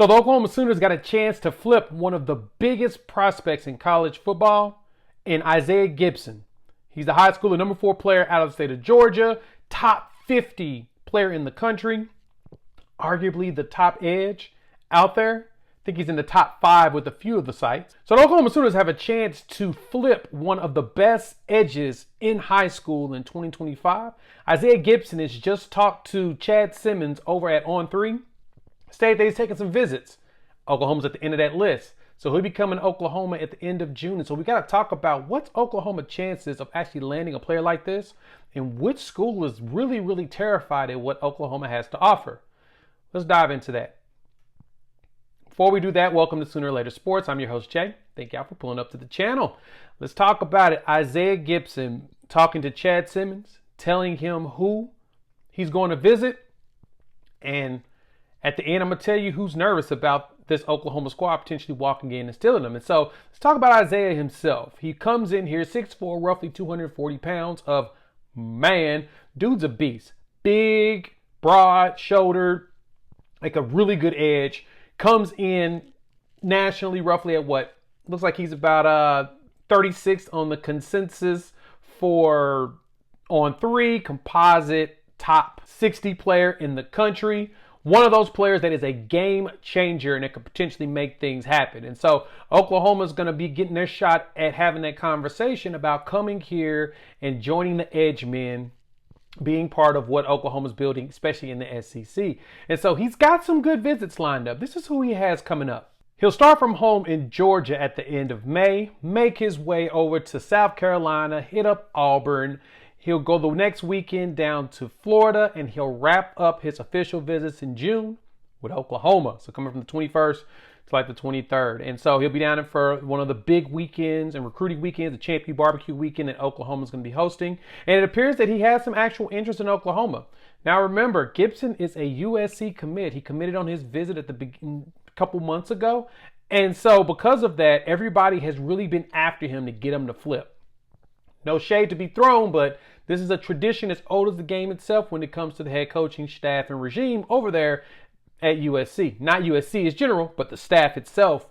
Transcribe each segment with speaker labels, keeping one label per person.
Speaker 1: So the Oklahoma Sooners got a chance to flip one of the biggest prospects in college football in Isaiah Gibson. He's the high schooler number 4 player out of the state of Georgia, top 50 player in the country, arguably the top edge out there. I think he's in the top 5 with a few of the sites. So the Oklahoma Sooners have a chance to flip one of the best edges in high school in 2025. Isaiah Gibson has just talked to Chad Simmons over at On3. Stated that he's taking some visits. Oklahoma's at the end of that list. So he'll be coming to Oklahoma at the end of June. And so we got to talk about what's Oklahoma's chances of actually landing a player like this and which school is really, really terrified at what Oklahoma has to offer. Let's dive into that. Before we do that, welcome to Sooner or Later Sports. I'm your host, Jay. Thank y'all for pulling up to the channel. Let's talk about it. Isaiah Gibson talking to Chad Simmons, telling him who he's going to visit. And at the end, I'm going to tell you who's nervous about this Oklahoma squad potentially walking in and stealing them. And so let's talk about Isaiah himself. He comes in here 6'4", roughly 240 pounds of man. Dude's a beast. Big, broad-shouldered, like a really good edge. Comes in nationally roughly at what? Looks like he's about 36th on the consensus for On3, composite top 60 player in the country. One of those players that is a game changer and it could potentially make things happen. And so Oklahoma's going to be getting their shot at having that conversation about coming here and joining the edge men, being part of what Oklahoma's building, especially in the SEC. And so he's got some good visits lined up. This is who he has coming up. He'll start from home in Georgia at the end of May, make his way over to South Carolina, hit up Auburn. He'll go the next weekend down to Florida, and he'll wrap up his official visits in June with Oklahoma. So coming from the 21st to like the 23rd. And so he'll be down there for one of the big weekends and recruiting weekends, the Champion Barbecue weekend that Oklahoma's going to be hosting. And it appears that he has some actual interest in Oklahoma. Now remember, Gibson is a USC commit. He committed on his visit at the couple months ago. And so because of that, everybody has really been after him to get him to flip. No shade to be thrown, but this is a tradition as old as the game itself when it comes to the head coaching staff and regime over there at USC. Not USC as general, but the staff itself.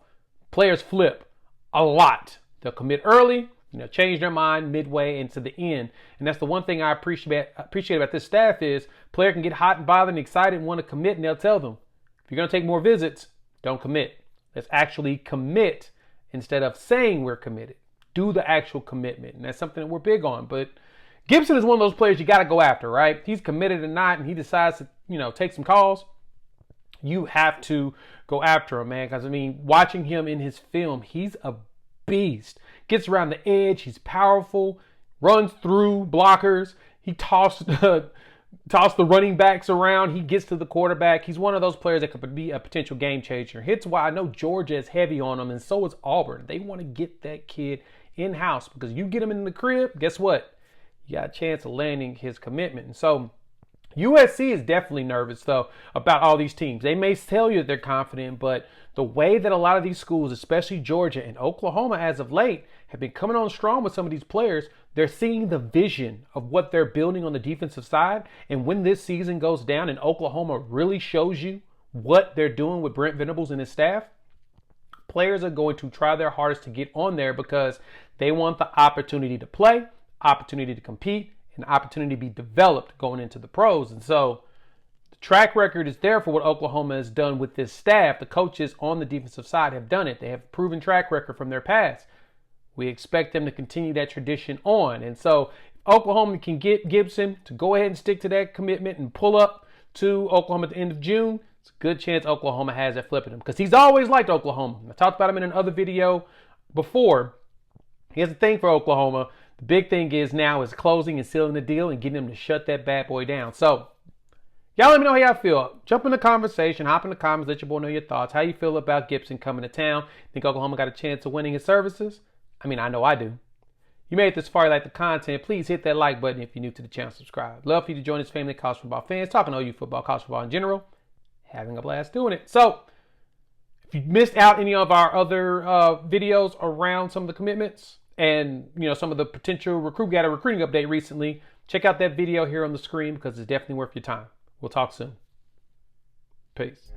Speaker 1: Players flip a lot. They'll commit early, change their mind midway into the end. And that's the one thing I appreciate about this staff is player can get hot and bothered and excited and want to commit, and they'll tell them, if you're going to take more visits, don't commit. Let's actually commit instead of saying we're committed. Do the actual commitment. And that's something that we're big on. But Gibson is one of those players you got to go after, right? He's committed or not, and he decides to, take some calls. You have to go after him, man. Because, watching him in his film, he's a beast. Gets around the edge. He's powerful. Runs through blockers. He tossed the running backs around. He gets to the quarterback. He's one of those players that could be a potential game changer. Hence why I know Georgia is heavy on him, and so is Auburn. They want to get that kid in-house because you get him in the crib, guess what? You got a chance of landing his commitment. And so USC is definitely nervous, though, about all these teams. They may tell you that they're confident, but the way that a lot of these schools, especially Georgia and Oklahoma as of late, have been coming on strong with some of these players, they're seeing the vision of what they're building on the defensive side. And when this season goes down and Oklahoma really shows you what they're doing with Brent Venables and his staff, players are going to try their hardest to get on there because they want the opportunity to play, opportunity to compete, and opportunity to be developed going into the pros. And so the track record is there for what Oklahoma has done with this staff. The coaches on the defensive side have done it. They have a proven track record from their past. We expect them to continue that tradition on. And so if Oklahoma can get Gibson to go ahead and stick to that commitment and pull up to Oklahoma at the end of June, it's a good chance Oklahoma has at flipping him because he's always liked Oklahoma. I talked about him in another video before. He has a thing for Oklahoma. The big thing is now is closing and sealing the deal and getting him to shut that bad boy down. So y'all let me know how y'all feel. Jump in the conversation, hop in the comments, let your boy know your thoughts. How you feel about Gibson coming to town? Think Oklahoma got a chance of winning his services? I know I do. You made it this far, you like the content, please hit that like button if you're new to the channel, subscribe. Love for you to join this family of college football fans, talking OU football, college football in general, having a blast doing it. So if you missed out any of our other videos around some of the commitments and some of the potential recruiting update recently, check out that video here on the screen because it's definitely worth your time. We'll talk soon. Peace.